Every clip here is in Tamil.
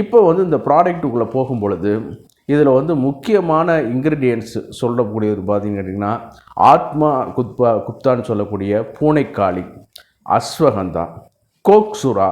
இப்போ வந்து இந்த ப்ராடக்ட்டுக்குள்ளே போகும் பொழுது இதில் வந்து முக்கியமான இன்க்ரீடியன்ட்ஸ் சொல்லக்கூடியது பார்த்தீங்கன்னு கேட்டிங்கன்னா, ஆத்மா குப்தான்னு சொல்லக்கூடிய பூனைக்காளி, அஸ்வகந்தா, கோக்சுரா,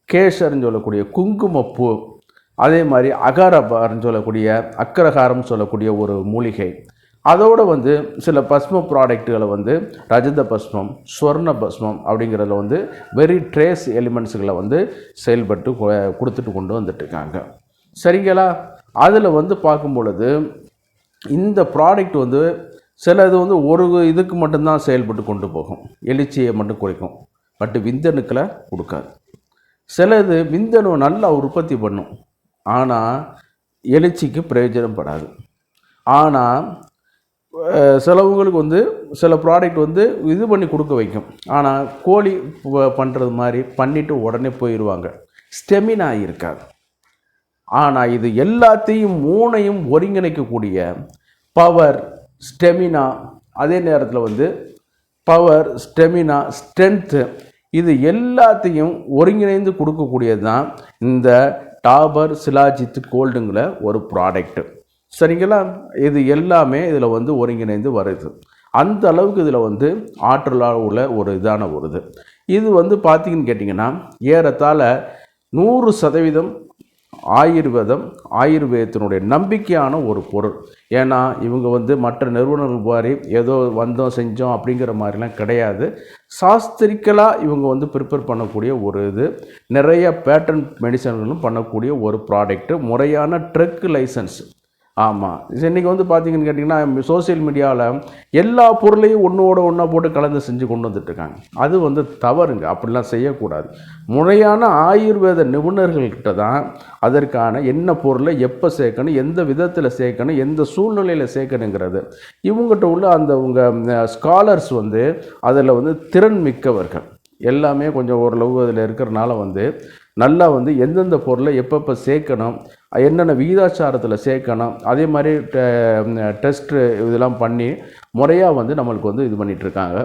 கேசர்னு சொல்லக்கூடிய குங்குமப்பூ, அதே மாதிரி அகாரபார்னு சொல்லக்கூடிய அக்கரகாரம்னு சொல்லக்கூடிய ஒரு மூலிகை, அதோடு வந்து சில பஸ்ம ப்ராடக்ட்டுகளை வந்து ரஜத பஸ்மம், ஸ்வர்ண பஸ்மம் அப்படிங்கிறதுல வந்து வெரி ட்ரேஸ் எலிமெண்ட்ஸுகளை வந்து செயல்பட்டு கொடுத்துட்டு கொண்டு வந்துட்டுருக்காங்க. சரிங்களா? அதில் வந்து பார்க்கும் பொழுது இந்த ப்ராடக்ட் வந்து சில இது வந்து ஒரு இதுக்கு மட்டும்தான் செயல்பட்டு கொண்டு போகும், எழுச்சியை மட்டும் குறைக்கும், பட் விந்தணுக்களை கொடுக்காது. சில இது விந்தணு நல்லா உற்பத்தி பண்ணும், ஆனால் எழுச்சிக்கு பிரயோஜனப்படாது. ஆனால் சிலவங்களுக்கு வந்து சில ப்ராடக்ட் வந்து இது பண்ணி கொடுக்க வைக்கும், ஆனால் கோழி பண்ணுறது மாதிரி பண்ணிவிட்டு உடனே போயிடுவாங்க, ஸ்டெமினா இருக்காது. ஆனால் இது எல்லாத்தையும் மூணையும் ஒருங்கிணைக்கக்கூடிய பவர், ஸ்டெமினா, அதே நேரத்தில் வந்து பவர், ஸ்டெமினா, ஸ்ட்ரென்த்து, இது எல்லாத்தையும் ஒருங்கிணைந்து கொடுக்கக்கூடியது தான் இந்த டாபர் சிலாஜித் கோல்டுங்கிற ஒரு ப்ராடக்ட்டு. சரிங்களா? இது எல்லாமே இதில் வந்து ஒருங்கிணைந்து வருது. அந்த அளவுக்கு இதில் வந்து ஆற்றலாக உள்ள ஒரு இதான வருது. இது வந்து பார்த்திங்கன்னு கேட்டிங்கன்னா ஏறத்தாழ 100% ஆயுர்வேதத்தினுடைய நம்பிக்கையான ஒரு பொருள். ஏன்னா இவங்க வந்து மற்ற நிறுவனங்கள் மாதிரி ஏதோ வந்தோம் செஞ்சோம் அப்படிங்கிற மாதிரிலாம் கிடையாது. சாஸ்திரிக்கலாக இவங்க வந்து ப்ரிப்பேர் பண்ணக்கூடிய ஒரு இது, நிறைய பேட்டன் மெடிசன்களும் பண்ணக்கூடிய ஒரு ப்ராடக்ட்டு, முறையான ட்ரக் லைசன்ஸ். ஆமாம், இன்றைக்கி வந்து பார்த்திங்கன்னு கேட்டிங்கன்னா சோசியல் மீடியாவில் எல்லா பொருளையும் ஒன்றோட ஒன்றா போட்டு கலந்து செஞ்சு கொண்டு வந்துட்டுருக்காங்க. அது வந்து தவறுங்க, அப்படிலாம் செய்யக்கூடாது. முறையான ஆயுர்வேத நிபுணர்கள்கிட்ட தான் அதற்கான என்ன பொருளை எப்போ சேர்க்கணும், எந்த விதத்தில் சேர்க்கணும், எந்த சூழ்நிலையில் சேர்க்கணுங்கிறது இவங்ககிட்ட உள்ள அந்த உங்கள் ஸ்காலர்ஸ் வந்து அதில் வந்து திறன் மிக்கவர்கள். எல்லாமே கொஞ்சம் ஓரளவு அதில் இருக்கிறனால வந்து நல்லா வந்து எந்தெந்த பொருளை எப்பப்போ சேர்க்கணும், என்னென்ன விகிதாச்சாரத்தில் சேர்க்கணும், அதே மாதிரி டெஸ்ட்டு இதெல்லாம் பண்ணி முறையாக வந்து நம்மளுக்கு வந்து இது பண்ணிகிட்ருக்காங்க.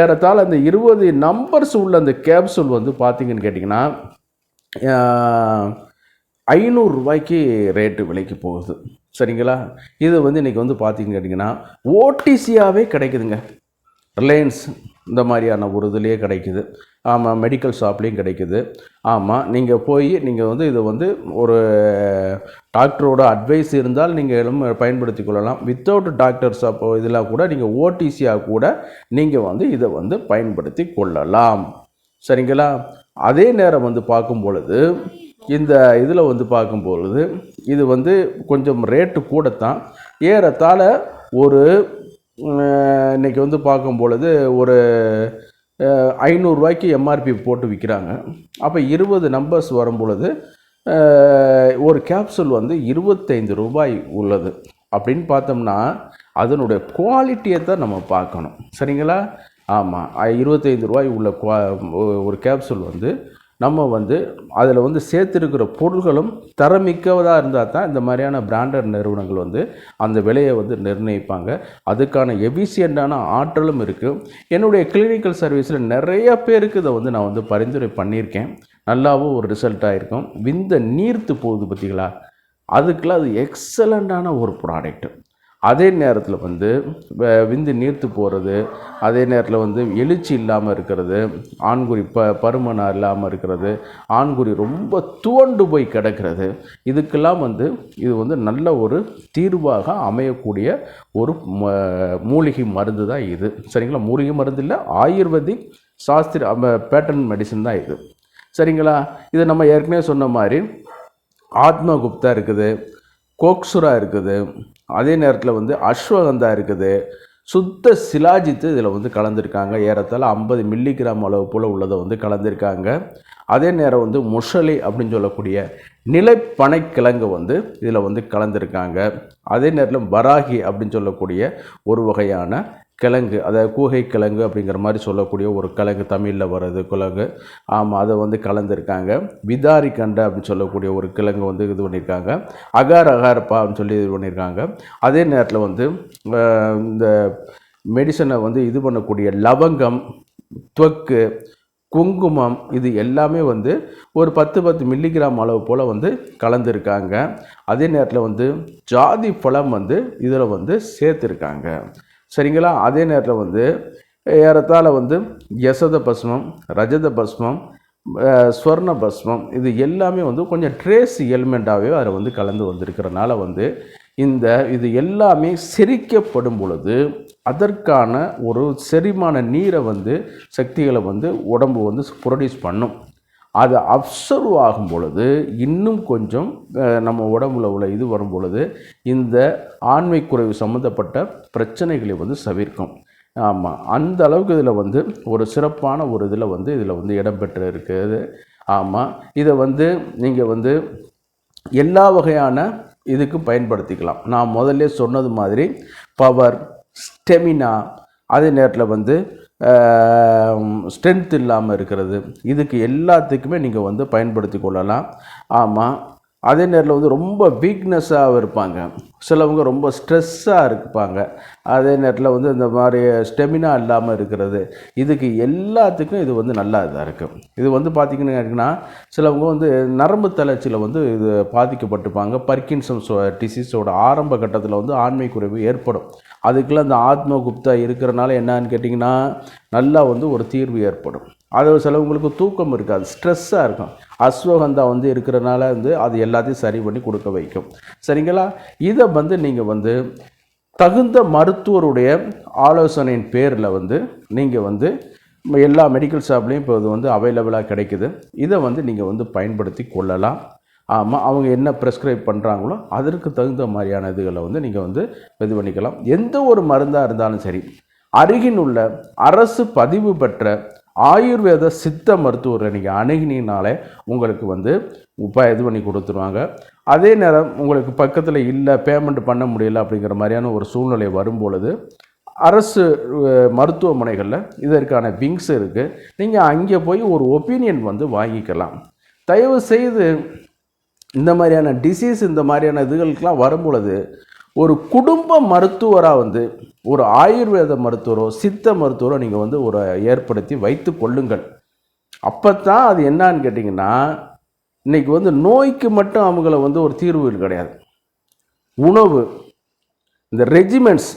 ஏறத்தாழ அந்த 20 நம்பர்ஸ் உள்ள அந்த கேப்சூல் வந்து பார்த்திங்கன்னு கேட்டிங்கன்னா 500 ரூபாய்க்கு ரேட்டு விலைக்கு போகுது. சரிங்களா? இது வந்து இன்றைக்கி வந்து பார்த்திங்கன்னு கேட்டிங்கன்னா ஓடிசியாகவே கிடைக்குதுங்க. ரிலையன்ஸ் இந்த மாதிரியான ஒரு இதுலேயே கிடைக்குது. ஆமாம், மெடிக்கல் ஷாப்லேயும் கிடைக்குது. ஆமாம், நீங்கள் போய் நீங்கள் வந்து இதை வந்து ஒரு டாக்டரோட அட்வைஸ் இருந்தால் நீங்கள் பயன்படுத்தி கொள்ளலாம். வித்தவுட் டாக்டர்ஸ் அப்போ இதெல்லாம் கூட நீங்கள் ஓடிசியாக கூட நீங்கள் வந்து இதை வந்து பயன்படுத்தி கொள்ளலாம். சரிங்களா? அதே நேரம் வந்து பார்க்கும் பொழுது இந்த இதில் வந்து பார்க்கும் பொழுது இது வந்து கொஞ்சம் ரேட்டு கூடத்தான். ஏறத்தாழ ஒரு இன்றைக்கி வந்து பார்க்கும் பொழுது ஒரு 500 ரூபாய்க்கு எம்ஆர்பி போட்டு விற்கிறாங்க. அப்போ 20 நம்பர்ஸ் வரும் பொழுது ஒரு கேப்சூல் வந்து 25 ரூபாய் உள்ளது. அப்படின்னு பார்த்தோம்னா அதனுடைய குவாலிட்டியை தான் நம்ம பார்க்கணும். சரிங்களா? ஆமாம், 25 ரூபாய் உள்ள ஒரு கேப்சூல் வந்து நம்ம வந்து அதில் வந்து சேர்த்துருக்கிற பொருள்களும் தரமிக்கதாக இருந்தால் தான் இந்த மாதிரியான பிராண்டட் நிறுவனங்கள் வந்து அந்த விலையை வந்து நிர்ணயிப்பாங்க. அதுக்கான எஃபிஷியண்டான ஆற்றலும் இருக்குது. என்னுடைய கிளினிக்கல் சர்வீஸில் நிறைய பேருக்கு இதை வந்து நான் வந்து பரிந்துரை பண்ணியிருக்கேன். நல்லாவும் ஒரு ரிசல்ட்டாக இருக்கும். விந்த நீர்த்து போகுது பார்த்திங்களா, அதுக்கெல்லாம் அது எக்ஸலண்ட்டான ஒரு ப்ராடக்ட்டு. அதே நேரத்தில் வந்து விந்து நீர்த்து போகிறது, அதே நேரத்தில் வந்து எழுச்சி இல்லாமல் இருக்கிறது, ஆண்குறி பருமனாக இல்லாமல் இருக்கிறது, ஆண்குறி ரொம்ப துவண்டு போய் கிடக்கிறது, இதுக்கெல்லாம் வந்து இது வந்து நல்ல ஒரு தீர்வாக அமையக்கூடிய ஒரு மூலிகை மருந்து தான் இது. சரிங்களா? மூலிகை மருந்து இல்லை, ஆயுர்வேதிக் சாஸ்திர பேட்டன் மெடிசன் தான் இது. சரிங்களா? இது நம்ம ஏற்கனவே சொன்ன மாதிரி ஆத்மகுப்தா இருக்குது, கோக்சுரா இருக்குது, அதே நேரத்தில் வந்து அஸ்வகந்தா இருக்குது, சுத்த சிலாஜித்து இதில் வந்து கலந்துருக்காங்க. ஏறத்தாழ 50 மில்லிகிராம் அளவு போல் உள்ளதை வந்து கலந்துருக்காங்க. அதே நேரம் வந்து முஷலி அப்படின்னு சொல்லக்கூடிய நிலைப்பனைக்கிழங்கு வந்து இதில் வந்து கலந்துருக்காங்க. அதே நேரத்தில் வராகி அப்படின்னு சொல்லக்கூடிய ஒரு வகையான கிழங்கு, அதாவது கூகை கிழங்கு அப்படிங்கிற மாதிரி சொல்லக்கூடிய ஒரு கிழங்கு, தமிழில் வர்றது கிழங்கு. ஆமாம், அதை வந்து கலந்துருக்காங்க. விதாரி கண்டை அப்படின்னு சொல்லக்கூடிய ஒரு கிழங்கு வந்து இது பண்ணியிருக்காங்க. அகாரப்பா அப்படின்னு சொல்லி இது பண்ணியிருக்காங்க. அதே நேரத்தில் வந்து இந்த மெடிசனை வந்து இது பண்ணக்கூடிய லவங்கம், துவக்கு, குங்குமம், இது எல்லாமே வந்து ஒரு 10 மில்லிகிராம் அளவு போல் வந்து கலந்துருக்காங்க. அதே நேரத்தில் வந்து ஜாதி பழம் வந்து இதில் வந்து சேர்த்துருக்காங்க. சரிங்களா? அதே நேரத்தில் வந்து ஏறத்தாழ வந்து யசத பஸ்மம், ரஜத பஸ்மம், ஸ்வர்ண பஸ்மம், இது எல்லாமே வந்து கொஞ்சம் ட்ரேஸ் எலிமெண்ட்டாகவே அதில் வந்து கலந்து வந்திருக்கிறனால வந்து இது எல்லாமே செரிக்கப்படும் பொழுது அதற்கான ஒரு செரிமான நீரை வந்து சக்திகளை வந்து உடம்பு வந்து ப்ரொடியூஸ் பண்ணும். அது அப்சர்வ் ஆகும் பொழுது இன்னும் கொஞ்சம் நம்ம உடம்புல உள்ள இது வரும் பொழுது இந்த ஆண்மை குறைவு சம்மந்தப்பட்ட பிரச்சனைகளை வந்து தவிர்க்கும். ஆமாம், அந்த அளவுக்கு இதில் வந்து ஒரு சிறப்பான ஒரு இதில் வந்து இடம்பெற்று இருக்குது. ஆமாம், இதை வந்து நீங்கள் வந்து எல்லா வகையான இதுக்கு பயன்படுத்திக்கலாம். நான் முதல்ல சொன்னது மாதிரி பவர், ஸ்டெமினா, அதே நேரத்தில் வந்து ஸ்ட்ரென்த் இல்லாமல் இருக்கிறது, இதுக்கு எல்லாத்துக்குமே நீங்கள் வந்து பயன்படுத்தி கொள்ளலாம். ஆமாம், அதே நேரத்தில் வந்து ரொம்ப வீக்னஸாக இருப்பாங்க, சிலவங்க ரொம்ப ஸ்ட்ரெஸ்ஸாக இருப்பாங்க, அதே நேரத்தில் வந்து இந்த மாதிரி ஸ்டெமினா இல்லாமல் இருக்கிறது, இதுக்கு எல்லாத்துக்கும் இது வந்து நல்லா இதாக இருக்குது. இது வந்து பார்த்திங்கன்னா சிலவங்க வந்து நரம்பு தளர்ச்சியில் வந்து இது பாதிக்கப்பட்டிருப்பாங்க. பார்க்கின்சன்ஸ் டிசீஸோட ஆரம்ப கட்டத்தில் வந்து ஆண்மை குறைவு ஏற்படும். அதுக்கெல்லாம் இந்த ஆத்மகுப்தா இருக்கிறனால என்னன்னு கேட்டிங்கன்னா நல்லா வந்து ஒரு தீர்வு ஏற்படும். அது சிலவங்களுக்கு தூக்கம் இருக்காது, ஸ்ட்ரெஸ்ஸாக இருக்கும். அஸ்வகந்தா வந்து இருக்கிறனால வந்து அது எல்லாத்தையும் சரி பண்ணி கொடுக்க வைக்கும். சரிங்களா? இதை வந்து நீங்கள் வந்து தகுந்த மருத்துவருடைய ஆலோசனையின் பேரில் வந்து நீங்கள் வந்து எல்லா மெடிக்கல் ஷாப்லேயும் இப்போ இது வந்து அவைலபிளாக கிடைக்குது. இதை வந்து நீங்கள் வந்து பயன்படுத்தி கொள்ளலாம். ஆமாம், அவங்க என்ன ப்ரெஸ்கிரைப் பண்ணுறாங்களோ அதற்கு தகுந்த மாதிரியான இதுகளை வந்து நீங்கள் வந்து இது பண்ணிக்கலாம். எந்த ஒரு மருந்தாக இருந்தாலும் சரி, அருகில் உள்ள அரசு பதிவு பெற்ற ஆயுர்வேத சித்த மருத்துவரை நீங்கள் அணுகினீங்கனாலே உங்களுக்கு வந்து இது பண்ணி கொடுத்துருவாங்க. அதே நேரம் உங்களுக்கு பக்கத்தில் இல்லை, பேமெண்ட் பண்ண முடியல அப்படிங்கிற மாதிரியான ஒரு சூழ்நிலை வரும்பொழுது அரசு மருத்துவமனைகளில் இதற்கான விங்ஸ் இருக்குது. நீங்கள் அங்கே போய் ஒரு ஒப்பீனியன் வந்து வாங்கிக்கலாம். தயவு செய்து இந்த மாதிரியான டிசீஸ், இந்த மாதிரியான இதுகளுக்கெல்லாம் வரும்பொழுது ஒரு குடும்ப மருத்துவராக வந்து ஒரு ஆயுர்வேத மருத்துவரோ சித்த மருத்துவரோ நீங்கள் வந்து ஒரு ஏற்படுத்தி வைத்து கொள்ளுங்கள். அப்போ தான் அது என்னான்னு கேட்டிங்கன்னா, இன்றைக்கி வந்து நோய்க்கு மட்டும் அவங்கள வந்து ஒரு தீர்வு கிடையாது. உணவு, இந்த regiments,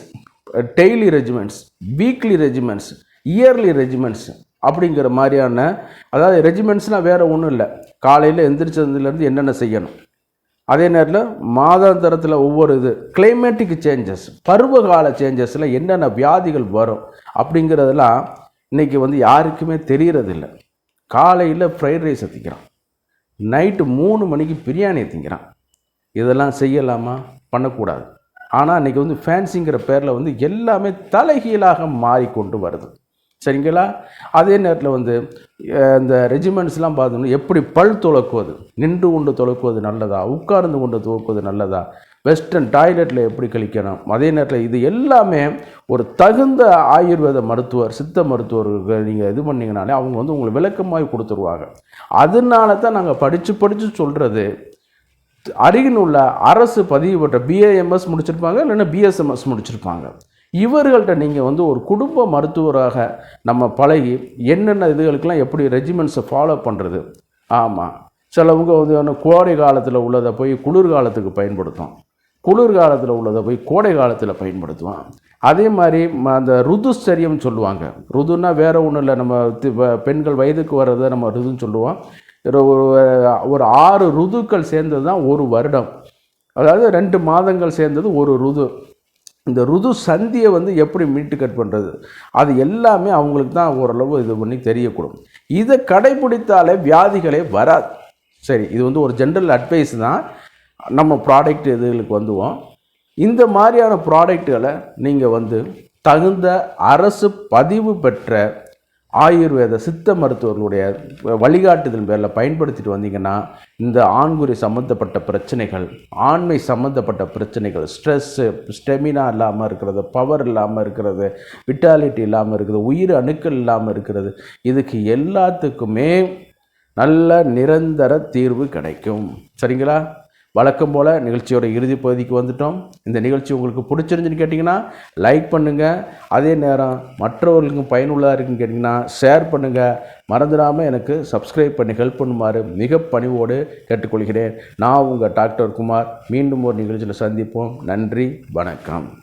daily regiments, weekly regiments, yearly regiments அப்படிங்கிற மாதிரியான, அதாவது ரெஜிமெண்ட்ஸ்னால் வேறு ஒன்றும் இல்லை, காலையில் எந்திரிச்சதுலேருந்து என்னென்ன செய்யணும், அதே நேரத்தில் மாதாந்திரத்தில் ஒவ்வொரு கிளைமேட்டிக் சேஞ்சஸ், பருவகால சேஞ்சஸில் என்னென்ன வியாதிகள் வரும் அப்படிங்கிறதெல்லாம் இன்றைக்கி வந்து யாருக்குமே தெரியறதில்லை. காலையில் ஃப்ரைட் ரைஸ் திங்கிறான், நைட்டு 3 மணிக்கு பிரியாணி திங்கிறான். இதெல்லாம் செய்யலாமா? பண்ணக்கூடாது. ஆனால் இன்றைக்கி வந்து ஃபேன்சிங்கிற பேரில் வந்து எல்லாமே தலைகீழாக மாறிக்கொண்டு வருது. சரிங்களா? அதே நேரத்தில் வந்து இந்த ரெஜிமெண்ட்ஸ்லாம் பார்த்தோம்னா எப்படி பல் துலக்குவது, நின்று கொண்டு துலக்குவது நல்லதா, உட்கார்ந்து கொண்டு துலக்குவது நல்லதா, வெஸ்டர்ன் டாய்லெட்டில் எப்படி கழிக்கணும், அதே நேரத்தில் இது எல்லாமே ஒரு தகுந்த ஆயுர்வேத மருத்துவர் சித்த மருத்துவருக்கு நீங்கள் இது பண்ணிங்கனாலே அவங்க வந்து உங்களுக்கு விளக்கமாக கொடுத்துருவாங்க. அதனால தான் நாங்கள் படித்து சொல்கிறது, அருகில் உள்ள அரசு பதிவு பெற்ற பிஏஎம்எஸ் முடிச்சிருப்பாங்க, இல்லைன்னா பிஎஸ்எம்எஸ் முடிச்சிருப்பாங்க. இவர்கள்ட்ட நீங்கள் வந்து ஒரு குடும்ப மருத்துவராக நம்ம பழகி என்னென்ன இதுகளுக்கெல்லாம் எப்படி ரெஜிமெண்ட்ஸை ஃபாலோ பண்ணுறது. ஆமாம், சிலவங்க வந்து கோடை காலத்தில் உள்ளதை போய் குளிர்காலத்துக்கு பயன்படுத்தும், குளிர்காலத்தில் உள்ளதை போய் கோடை காலத்தில் பயன்படுத்துவோம். அதே மாதிரி அந்த ருதுச்சரியம் சொல்லுவாங்க. ருதுன்னா வேறு ஒன்றும் இல்லை, நம்ம பெண்கள் வயதுக்கு வர்றதை நம்ம ருதுன்னு சொல்லுவோம். ஒரு 6 ருதுக்கள் சேர்ந்தது தான் ஒரு வருடம், அதாவது 2 மாதங்கள் சேர்ந்தது ஒரு ருது. இந்த ருது சந்தியை வந்து எப்படி மீட்டு கட் பண்ணுறது, அது எல்லாமே அவங்களுக்கு தான் ஓரளவு இது பண்ணி தெரியக்கூடும். இதை கடைபிடித்தாலே வியாதிகளே வராது. சரி, இது வந்து ஒரு ஜென்ரல் அட்வைஸ் தான். நம்ம ப்ராடக்ட் இதுகளுக்கு வந்துவோம். இந்த மாதிரியான ப்ராடக்டுகளை நீங்கள் வந்து தகுந்த அரசு பதிவு பெற்ற ஆயுர்வேத சித்த மருத்துவர்களுடைய வழிகாட்டுதல் பேரில் பயன்படுத்திட்டு வந்தீங்கன்னா இந்த ஆண்குறி சம்மந்தப்பட்ட பிரச்சனைகள், ஆண்மை சம்மந்தப்பட்ட பிரச்சனைகள், ஸ்ட்ரெஸ்ஸு, ஸ்டெமினா இல்லாமல் இருக்கிறது, பவர் இல்லாமல் இருக்கிறது, விட்டாலிட்டி இல்லாமல் இருக்கிறது, உயிர் அணுக்கள் இல்லாமல் இருக்கிறது, இதுக்கு எல்லாத்துக்குமே நல்ல நிரந்தர தீர்வு கிடைக்கும். சரிங்களா? வழக்கம் போல் நிகழ்ச்சியோட இறுதி பகுதிக்கு வந்துட்டோம். இந்த நிகழ்ச்சி உங்களுக்கு பிடிச்சிருந்துன்னு கேட்டிங்கன்னா லைக் பண்ணுங்கள். அதே நேரம் மற்றவர்களுக்கும் பயனுள்ளதாக இருக்குன்னு கேட்டிங்கன்னா ஷேர் பண்ணுங்கள். மறந்துடாமல் எனக்கு சப்ஸ்கிரைப் பண்ணி ஹெல்ப் பண்ணுமாறு மிக பணிவோடு கேட்டுக்கொள்கிறேன். நான் உங்கள் டாக்டர் குமார். மீண்டும் ஒரு நிகழ்ச்சியில் சந்திப்போம். நன்றி, வணக்கம்.